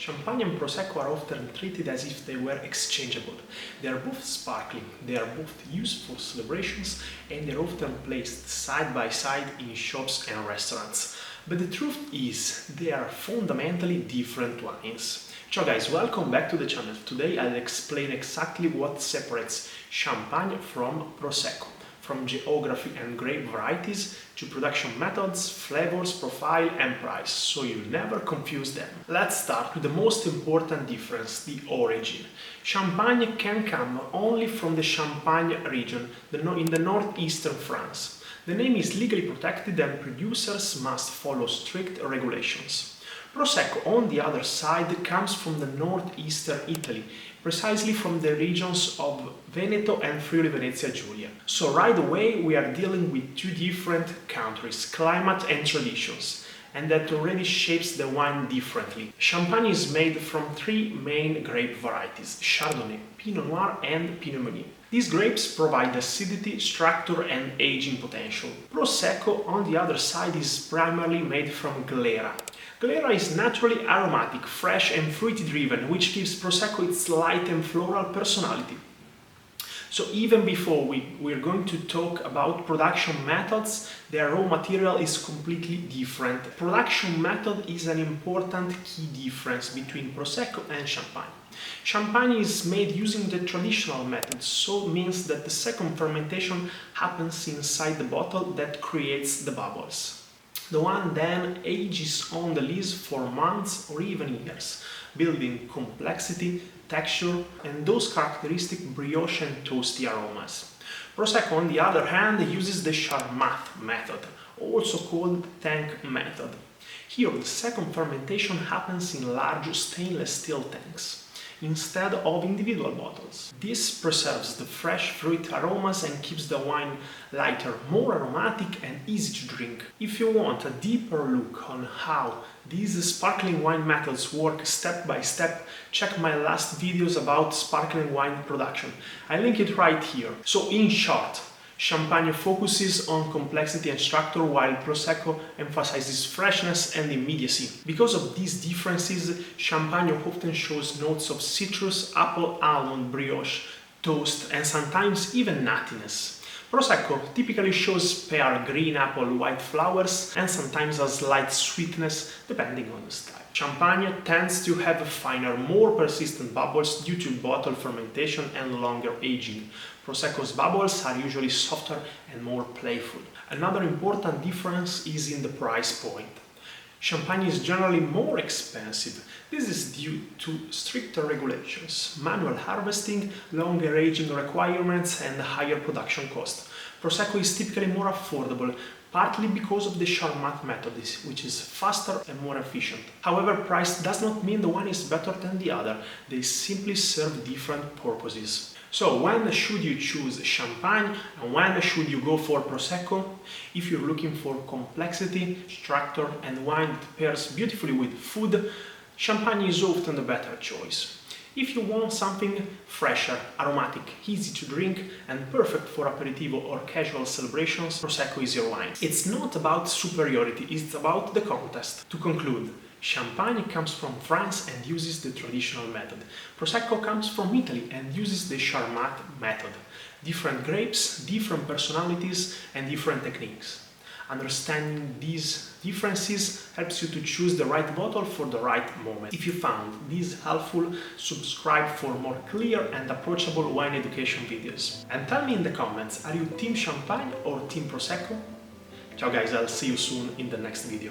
Champagne and Prosecco are often treated as if they were exchangeable. They are both sparkling, they are both used for celebrations, and they are often placed side by side in shops and restaurants. But the truth is, they are fundamentally different wines. Ciao guys, welcome back to the channel. Today I'll explain exactly what separates Champagne from Prosecco. From geography and grape varieties to production methods, flavors, profile and price, so you'll never confuse them. Let's start with the most important difference, the origin. Champagne can come only from the Champagne region in the northeastern France. The name is legally protected and producers must follow strict regulations. Prosecco, on the other side, comes from the northeastern Italy, precisely from the regions of Veneto and Friuli Venezia Giulia. So right away we are dealing with two different countries, climate and traditions, and that already shapes the wine differently. Champagne is made from three main grape varieties, Chardonnay, Pinot Noir and Pinot Meunier. These grapes provide acidity, structure and aging potential. Prosecco, on the other side, is primarily made from Glera. Glera is naturally aromatic, fresh and fruity driven, which gives Prosecco its light and floral personality. So even before we're going to talk about production methods, the raw material is completely different. Production method is an important key difference between Prosecco and Champagne. Champagne is made using the traditional method, so it means that the second fermentation happens inside the bottle that creates the bubbles. The wine then ages on the lees for months or even years, building complexity, texture and those characteristic brioche and toasty aromas. Prosecco, on the other hand, uses the Charmat method, also called tank method. Here the second fermentation happens in large stainless steel tanks, instead of individual bottles. This preserves the fresh fruit aromas and keeps the wine lighter, more aromatic and easy to drink. If you want a deeper look on how these sparkling wine methods work step by step, check my last videos about sparkling wine production. I link it right here. So in short, Champagne focuses on complexity and structure while Prosecco emphasizes freshness and immediacy. Because of these differences, Champagne often shows notes of citrus, apple, almond, brioche, toast and sometimes even nuttiness. Prosecco typically shows pear, green apple, white flowers and sometimes a slight sweetness depending on the style. Champagne tends to have finer, more persistent bubbles due to bottle fermentation and longer aging. Prosecco's bubbles are usually softer and more playful. Another important difference is in the price point. Champagne is generally more expensive. This is due to stricter regulations, manual harvesting, longer aging requirements and higher production cost. Prosecco is typically more affordable, partly because of the Charmat method, which is faster and more efficient. However, price does not mean the one is better than the other, they simply serve different purposes. So when should you choose Champagne and when should you go for Prosecco? If you're looking for complexity, structure and wine that pairs beautifully with food, Champagne is often the better choice. If you want something fresher, aromatic, easy to drink and perfect for aperitivo or casual celebrations, Prosecco is your wine. It's not about superiority, it's about the contest. To conclude, Champagne comes from France and uses the traditional method. Prosecco comes from Italy and uses the Charmat method. Different grapes, different personalities and different techniques. Understanding these differences helps you to choose the right bottle for the right moment. If you found this helpful, subscribe for more clear and approachable wine education videos. And tell me in the comments, are you team Champagne or team Prosecco? Ciao guys, I'll see you soon in the next video.